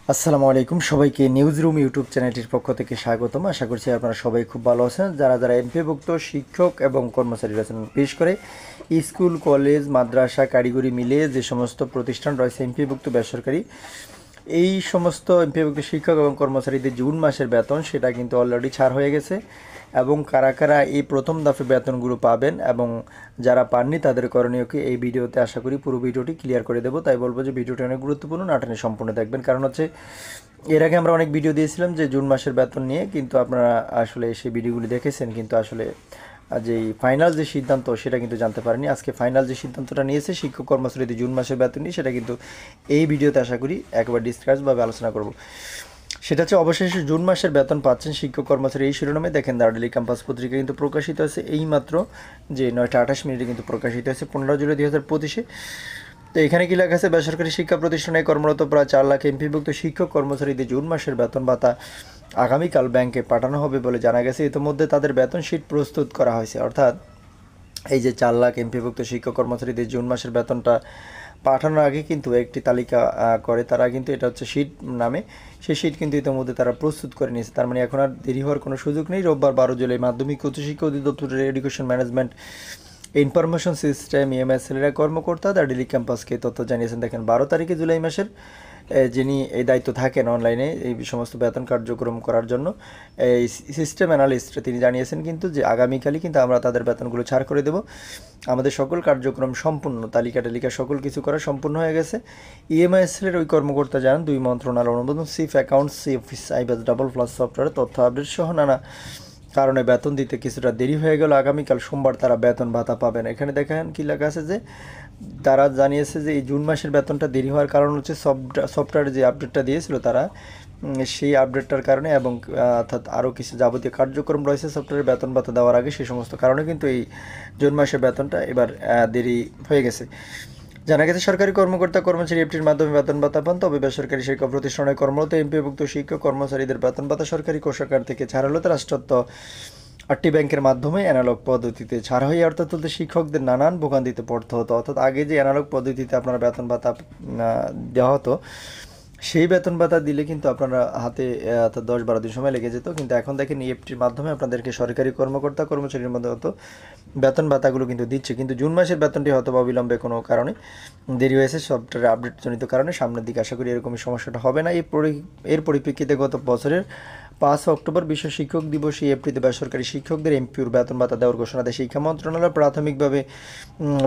আসসালামু আলাইকুম সবাইকে নিউজ রুম ইউটিউব চ্যানেলটির পক্ষ থেকে স্বাগতম। আশা করছি আপনারা সবাই খুব ভালো আছেন। যারা যারা এমপিভুক্ত শিক্ষক এবং কর্মচারী রয়েছেন, বিশেষ করে স্কুল, কলেজ, মাদ্রাসা, কারিগরি মিলে যে সমস্ত প্রতিষ্ঠান রয়েছে এমপিভুক্ত বেসরকারি, এই সমস্ত এমপিভুক্ত শিক্ষক এবং কর্মচারীদের জুন মাসের বেতন সেটা কিন্তু অলরেডি ছাড় হয়ে গেছে। এবং কারা কারা এই প্রথম দফে বেতনগুলো পাবেন এবং যারা পাননি তাদের করণীয়কে এই ভিডিওতে আশা করি পুরো ভিডিওটি ক্লিয়ার করে দেবো। তাই বলবো যে ভিডিওটি অনেক গুরুত্বপূর্ণ, নাটনে সম্পূর্ণ দেখবেন। কারণ হচ্ছে এর আগে আমরা অনেক ভিডিও দিয়েছিলাম যে জুন মাসের বেতন নিয়ে, কিন্তু আপনারা আসলে সেই ভিডিওগুলি দেখেছেন, কিন্তু আসলে যেই ফাইনাল যে সিদ্ধান্ত সেটা কিন্তু জানতে পারেনি। আজকে ফাইনাল যে সিদ্ধান্তটা নিয়েছে শিক্ষক কর্মচারীদের জুন মাসের বেতন নিয়ে, সেটা কিন্তু এই ভিডিওতে আশা করি একবার ডিসকাসভাবে আলোচনা করব। সেটা হচ্ছে অবশেষে জুন মাসের বেতন পাচ্ছেন শিক্ষক কর্মচারী, এই শিরোনামে দেখেন দ্য ডেইলি ক্যাম্পাস পত্রিকা কিন্তু প্রকাশিত হয়েছে এইমাত্র, যে 9টা 28 কিন্তু প্রকাশিত হয়েছে 15 জুলাই 2025। তো এখানে কি লেখা আছে, বেসরকারি শিক্ষা প্রতিষ্ঠানে কর্মরত প্রায় 4 লাখ এমপিভুক্ত শিক্ষক কর্মচারীদের জুন মাসের বেতন ভাতা আগামীকাল ব্যাংকে পাঠানো হবে বলে জানা গেছে। ইতিমধ্যে তাদের বেতন শিট প্রস্তুত করা হয়েছে। অর্থাৎ এই যে 4 লাখ এমপিভুক্ত শিক্ষক কর্মচারীদের জুন মাসের বেতনটা পাঠানোর আগে কিন্তু একটি তালিকা করে তারা, কিন্তু এটা হচ্ছে শিট নামে, সেই শিট কিন্তু ইতিমধ্যে তারা প্রস্তুত করে নিয়েছে। তার মানে এখন আর দেরি হওয়ার কোনো সুযোগ নেই। রোববার 12 জুলাই মাধ্যমিক উচ্চশিক্ষা অধিদপ্তরের এডুকেশন ম্যানেজমেন্ট ইনফরমেশন সিস্টেম ইএমএসএল এর কর্মকর্তা দ্য ডেইলি ক্যাম্পাসকে তথ্য জানিয়েছেন। দেখেন 12 তারিখে জুলাই মাসের যিনি এই দায়িত্ব থাকেন অনলাইনে এই সমস্ত বেতন কার্যক্রম করার জন্য, এই সিস্টেম অ্যানালিস্ট, তিনি জানিয়েছেন কিন্তু যে আগামীকালই কিন্তু আমরা তাদের বেতনগুলো ছাড় করে দেব। আমাদের সকল কার্যক্রম সম্পূর্ণ, তালিকা সকল কিছু করা সম্পূর্ণ হয়ে গেছে। ইএমআইএসএল-এর ওই কর্মকর্তা জানান, 2 মন্ত্রণালয় অনুমোদন chief accounts office আইবাস double plus software তথ্য আপডেট সহ নানা কারণে বেতন দিতে কিছুটা দেরি হয়ে গেল। আগামীকাল সোমবার তারা বেতন ভাতা পাবেন। এখানে দেখেন কি লেখা আছে যে তারা জানিয়েছে যে এই জুন মাসের বেতনটা দেরি হওয়ার কারণ হচ্ছে সফটওয়্যার যে আপডেটটা দিয়েছিল তারা, সেই আপডেটটার কারণে এবং অর্থাৎ আরও কিছু যাবতীয় কার্যক্রম রয়েছে সফটওয়্যারের বেতন ভাতা দেওয়ার আগে, সেই সমস্ত কারণে কিন্তু এই জুন মাসের বেতনটা এবার দেরি হয়ে গেছে। জানা গেছে সরকারি কর্মকর্তা কর্মচারী এফটির মাধ্যমে বেতন ভাতা পান, তবে বেসরকারি শিক্ষা প্রতিষ্ঠানে কর্মরত এমপিভুক্ত শিক্ষক কর্মচারীদের বেতন ভাতা সরকারি কোষাগার থেকে ছাড় হলো রাষ্ট্রত্ব 8টি ব্যাংকের মাধ্যমে অ্যানালগ পদ্ধতিতে ছাড় হয়ে, অর্থাৎ তুলতে শিক্ষকদের নানান ভোগান্তিতে পড়তে হতো। অর্থাৎ আগে যে অ্যানালগ পদ্ধতিতে আপনারা বেতন ভাতা দেওয়া হতো, সেই বেতন ভাতা দিলে কিন্তু আপনারা হাতে অর্থাৎ 10-12 দিন সময় লেগে যেত, কিন্তু এখন দেখেন ইএফটির মাধ্যমে আপনাদেরকে সরকারি কর্মকর্তা কর্মচারীর মধ্যে হতো বেতন ভাতাগুলো কিন্তু দিচ্ছে। কিন্তু জুন মাসের বেতনটি হয়তো বা অবিলম্বে কোনো কারণে দেরি হয়েছে, সফটওয়্যার আপডেটজনিত কারণে। সামনের দিকে আশা করি এরকমই সমস্যাটা হবে না। এর পরিপ্রেক্ষিতে গত বছরের 5 অক্টোবর বিশ্ব শিক্ষক দিবসে এপ্রিলে বেসরকারি শিক্ষকদের এমপিওর বেতন ভাতা দেওয়ার ঘোষণা দেয় শিক্ষা মন্ত্রণালয়। প্রাথমিকভাবে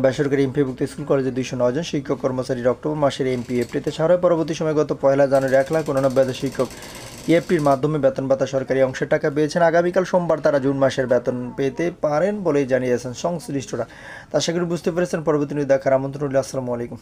বেসরকারি এমপিভুক্ত স্কুল কলেজে 209 জন শিক্ষক কর্মচারীর অক্টোবর মাসের এমপি এপ্রিতে ছাড় হয়। পরবর্তী সময় গত 1 জানুয়ারি 1,89,000 শিক্ষক ইএফটির মাধ্যমে বেতন ভাতা সরকারি অংশের টাকা পেয়েছেন। আগামীকাল সোমবার তারা জুন মাসের বেতন পেতে পারেন বলেই জানিয়েছেন সংশ্লিষ্টরা। তা আশা করি বুঝতে পেরেছেন। পরবর্তী নিউজ দেখার আমন্ত্রণ রইল। আসসালামু আলাইকুম।